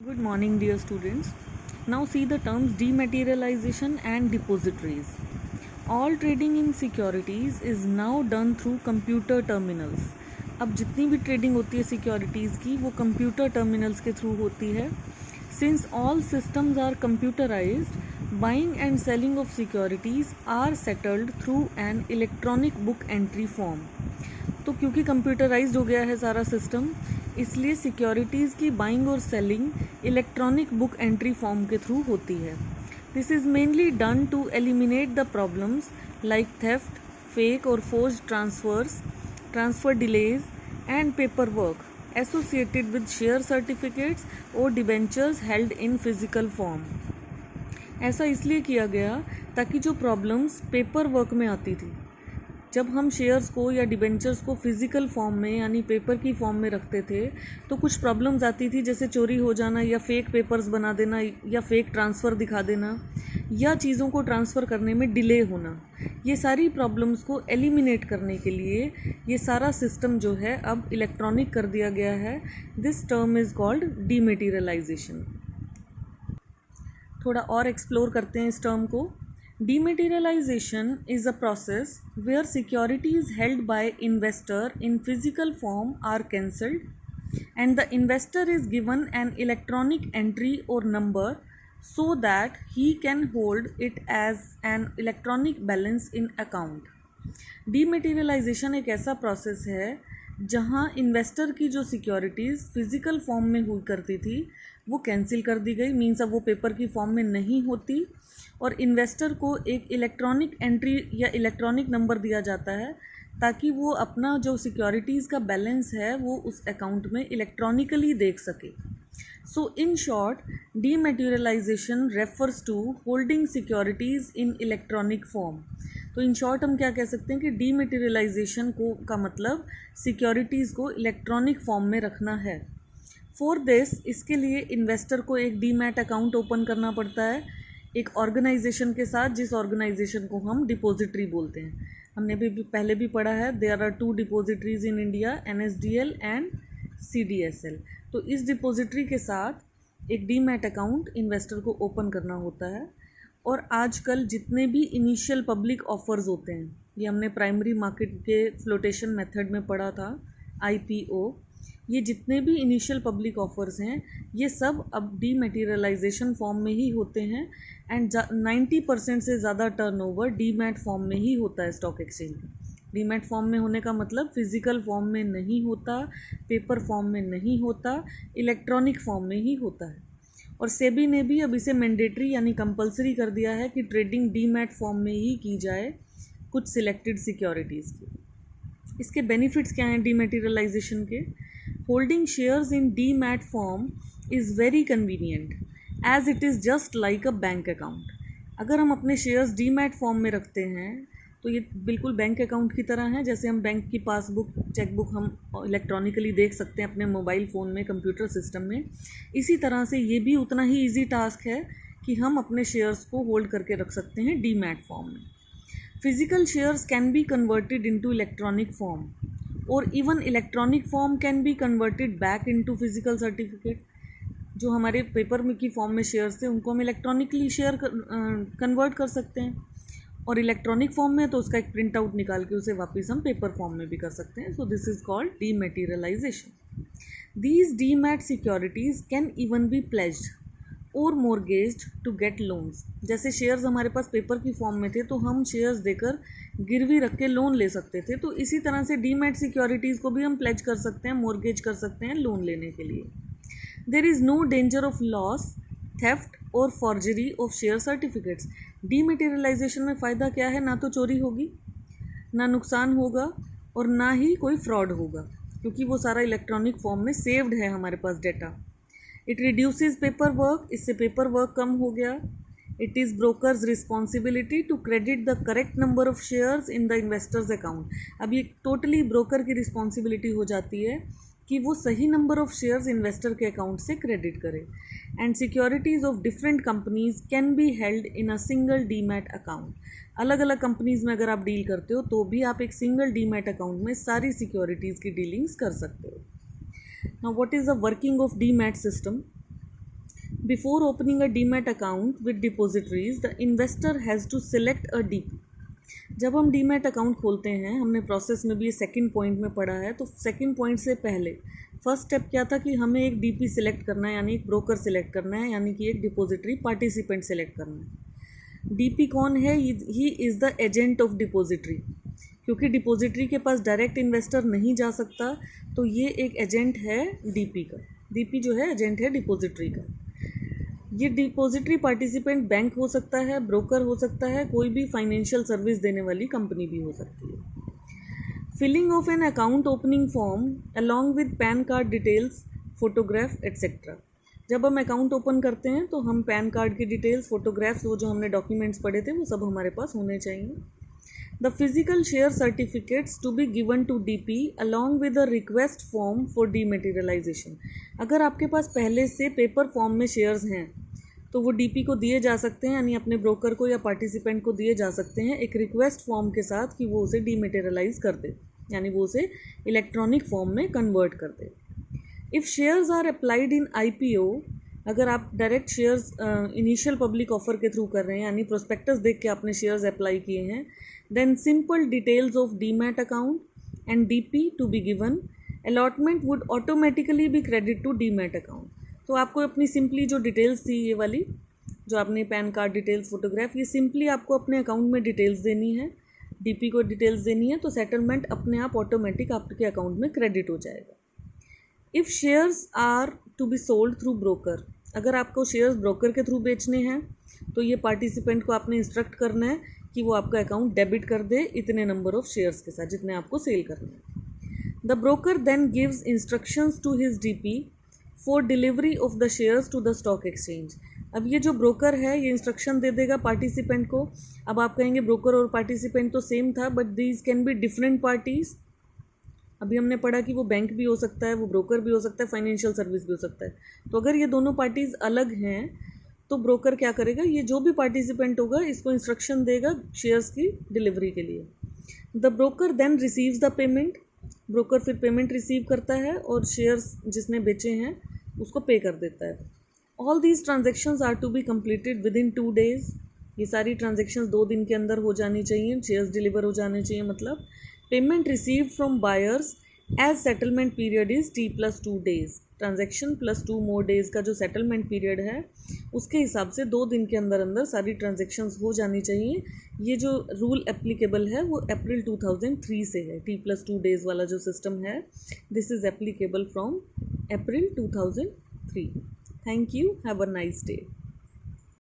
Good morning, dear students. Now see the terms dematerialization and depositories. All trading in securities is now done through computer terminals. अब जितनी भी trading होती है securities की वो computer terminals के through होती है. Since all systems are computerized, buying and selling of securities are settled through an electronic book entry form. तो क्योंकि कंप्यूटराइज्ड हो गया है सारा सिस्टम, इसलिए सिक्योरिटीज़ की बाइंग और selling electronic book entry form के थ्रू होती है. This is mainly done to eliminate the problems like theft, fake और forged transfers, transfer delays and paper work associated with share certificates और debentures held in physical form. ऐसा इसलिए किया गया ताकि जो प्रॉब्लम्स पेपर वर्क में आती थी, जब हम शेयर्स को या डिबेंचर्स को फिज़िकल फॉर्म में यानी पेपर की फॉर्म में रखते थे तो कुछ प्रॉब्लम्स आती थी, जैसे चोरी हो जाना या फेक पेपर्स बना देना या फेक ट्रांसफ़र दिखा देना या चीज़ों को ट्रांसफ़र करने में डिले होना. ये सारी प्रॉब्लम्स को एलिमिनेट करने के लिए ये सारा सिस्टम जो है अब इलेक्ट्रॉनिक कर दिया गया है. This term is called dematerialisation. थोड़ा और एक्सप्लोर करते हैं इस टर्म को. Dematerialization is a process where securities held by investor in physical form are cancelled and the investor is given an electronic entry or number so that he can hold it as an electronic balance in account. Dematerialization एक ऐसा process है जहां investor की जो securities physical form में हुई करती थी वो कैंसिल कर दी गई. मीन्स अब वो पेपर की फॉर्म में नहीं होती और इन्वेस्टर को एक इलेक्ट्रॉनिक एंट्री या इलेक्ट्रॉनिक नंबर दिया जाता है ताकि वो अपना जो सिक्योरिटीज़ का बैलेंस है वो उस अकाउंट में इलेक्ट्रॉनिकली देख सके. So in short, dematerialisation refers to holding securities in electronic form. तो इन शॉर्ट हम क्या कह सकते हैं कि डीमेटीरियलाइजेशन को का मतलब सिक्योरिटीज़ को इलेक्ट्रॉनिक फॉर्म में रखना है. फॉर दिस, इसके लिए इन्वेस्टर को एक डीमैट अकाउंट ओपन करना पड़ता है एक ऑर्गेनाइजेशन के साथ, जिस ऑर्गेनाइजेशन को हम डिपॉजिटरी बोलते हैं. हमने भी पहले भी पढ़ा है, there are 2 depositories in India, NSDL and CDSL. तो इस डिपॉजिटरी के साथ एक डीमैट अकाउंट इन्वेस्टर को ओपन करना होता है. और आजकल जितने भी इनिशियल पब्लिक ऑफर्स होते हैं, ये हमने प्राइमरी मार्केट के फ्लोटेशन मेथड में पढ़ा था, IPO, ये जितने भी इनिशियल पब्लिक ऑफर्स हैं ये सब अब डीमेटीरियलाइजेशन फॉर्म में ही होते हैं. एंड 90% से ज़्यादा टर्नओवर डीमैट फॉर्म में ही होता है स्टॉक एक्सचेंज में. डीमैट फॉर्म में होने का मतलब फिज़िकल फॉर्म में नहीं होता, पेपर फॉर्म में नहीं होता, इलेक्ट्रॉनिक फॉर्म में ही होता है. और सेबी ने भी अब इसे मैंडेटरी यानी कंपलसरी कर दिया है कि ट्रेडिंग डीमैट फॉर्म में ही की जाए कुछ सिलेक्टेड सिक्योरिटीज़ की. इसके बेनिफिट्स क्या हैं डीमेटीरियलाइजेशन के? Holding shares in demat form is very convenient as it is just like a bank account. अगर हम अपने शेयर्स डीमैट फॉर्म में रखते हैं तो ये बिल्कुल बैंक अकाउंट की तरह है. जैसे हम बैंक की पासबुक, चेकबुक हम इलेक्ट्रॉनिकली देख सकते हैं अपने मोबाइल फ़ोन में, कंप्यूटर सिस्टम में, इसी तरह से ये भी उतना ही ईजी टास्क है कि हम अपने शेयर्स को होल्ड करके रख सकते हैं डीमैट फॉर्म में. Physical shares can be converted into electronic form और even electronic form can be converted back into physical certificate. जो हमारे पेपर में की फॉर्म में शेयर्स थे उनको हम इलेक्ट्रॉनिकली कन्वर्ट कर सकते हैं और इलेक्ट्रॉनिक फॉर्म में तो उसका एक प्रिंट आउट निकाल के उसे वापस हम पेपर फॉर्म में भी कर सकते हैं. So this is called dematerialisation. These demat securities can even be pledged और मोर्गेज्ड टू गेट लोन्स. जैसे शेयर्स हमारे पास पेपर की फॉर्म में थे तो हम शेयर्स देकर गिरवी रख के लोन ले सकते थे. तो इसी तरह से डीमैट सिक्योरिटीज़ को भी हम प्लेज कर सकते हैं, मोर्गेज कर सकते हैं लोन लेने के लिए. There is no danger of loss, theft और forgery of share certificates. Dematerialisation में फ़ायदा क्या है? ना तो चोरी होगी, ना नुकसान होगा और ना ही कोई फ्रॉड होगा, क्योंकि वो सारा इलेक्ट्रॉनिक फॉर्म में सेव्ड है हमारे पास data. It reduces paper work, इससे पेपर वर्क कम हो गया. It is brokers responsibility to credit the correct number of shares in the investors account. अब ये टोटली ब्रोकर की रिस्पॉन्सिबिलिटी हो जाती है कि वो सही नंबर ऑफ शेयर्स इन्वेस्टर के अकाउंट से क्रेडिट करे. And securities of different companies can be held in a single demat account. अलग अलग कंपनीज में अगर आप डील करते हो तो भी आप एक सिंगल डीमैट अकाउंट में सारी सिक्योरिटीज़ की डीलिंग्स कर सकते हो. Now, what is the working of DMAT system? Before opening a demat account with depositories, the investor has to select a DP. जब हम डीमैट अकाउंट खोलते हैं, हमने प्रोसेस में भी ये सेकंड पॉइंट में पढ़ा है, तो सेकंड पॉइंट से पहले फर्स्ट स्टेप क्या था कि हमें एक डीपी सिलेक्ट करना है, यानी एक ब्रोकर सिलेक्ट करना है, यानी कि एक डिपॉजिटरी पार्टिसिपेंट सिलेक्ट करना है। डीपी कौन है? He is the agent of depository. क्योंकि डिपॉजिटरी के पास डायरेक्ट इन्वेस्टर नहीं जा सकता, तो ये एक एजेंट है डीपी का। डीपी जो है एजेंट है डिपॉजिटरी का। ये डिपॉजिटरी पार्टिसिपेंट बैंक हो सकता है, ब्रोकर हो सकता है, कोई भी फाइनेंशियल सर्विस देने वाली कंपनी भी हो सकती है। Filling of an account opening form along with pan card details, photograph etcetera. जब हम अकाउंट ओपन करते हैं तो हम पैन कार्ड की डिटेल्स, फोटोग्राफ्स, वो जो हमने डॉक्यूमेंट्स पढ़े थे वो सब हमारे पास होने चाहिए। The physical share certificates to be given to DP along with a request form for dematerialization। अगर आपके पास पहले से पेपर फॉर्म में शेयर्स हैं तो वो DP को दिए जा सकते हैं, यानी अपने ब्रोकर को या पार्टिसिपेंट को दिए जा सकते हैं एक रिक्वेस्ट फॉर्म के साथ कि वो उसे डीमेटेरियलाइज कर दे, यानी वो उसे इलेक्ट्रॉनिक फॉर्म में कन्वर्ट कर दे। If shares are applied in IPO, अगर आप direct shares initial public offer के थ्रू कर रहे हैं, यानी प्रोस्पेक्टस देख के आपने शेयर्स अप्लाई किए हैं, then simple details of demat account and DP to be given, allotment would automatically be credited to demat account। तो आपको अपनी सिंपली जो डिटेल्स थी, ये वाली जो आपने पैन कार्ड डिटेल्स, फोटोग्राफ, ये सिंपली आपको अपने अकाउंट में डिटेल्स देनी है, DP को डिटेल्स देनी है, तो सेटलमेंट अपने आप ऑटोमेटिक आपके अकाउंट में क्रेडिट हो जाएगा। If shares are to be sold through broker, अगर आपको शेयर्स ब्रोकर के थ्रू बेचने हैं तो ये पार्टिसिपेंट को आपने इंस्ट्रक्ट करना है कि वो आपका अकाउंट डेबिट कर दे इतने नंबर ऑफ शेयर्स के साथ जितने आपको सेल करने हैं। The broker then gives instructions to his DP for delivery of the shares to the stock exchange. अब ये जो ब्रोकर है ये इंस्ट्रक्शन दे देगा पार्टिसिपेंट को। अब आप कहेंगे ब्रोकर और पार्टिसिपेंट तो सेम था, but these can be different parties. अभी हमने पढ़ा कि वो बैंक भी हो सकता है, वो ब्रोकर भी हो सकता है, फाइनेंशियल सर्विस भी हो सकता है। तो अगर ये दोनों पार्टीज़ अलग हैं तो ब्रोकर क्या करेगा, ये जो भी पार्टिसिपेंट होगा इसको इंस्ट्रक्शन देगा शेयर्स की डिलीवरी के लिए। The broker then receives the payment, broker फिर पेमेंट रिसीव करता है और शेयर्स जिसने बेचे हैं उसको पे कर देता है। All these transactions are to be completed within 2 days। ये सारी ट्रांजेक्शन्स 2 दिन के अंदर हो जानी चाहिए, शेयर्स डिलीवर हो जाने चाहिए। मतलब payment received from buyers as settlement period is T+2 days। Transaction plus 2 more days का जो सेटलमेंट पीरियड है उसके हिसाब से 2 दिन के अंदर अंदर सारी ट्रांजेक्शन्स हो जानी चाहिए। ये जो रूल एप्लीकेबल है वो अप्रैल 2003 से है। T+2 days वाला जो सिस्टम है, this is applicable from April 2003। Thank you, have a nice day.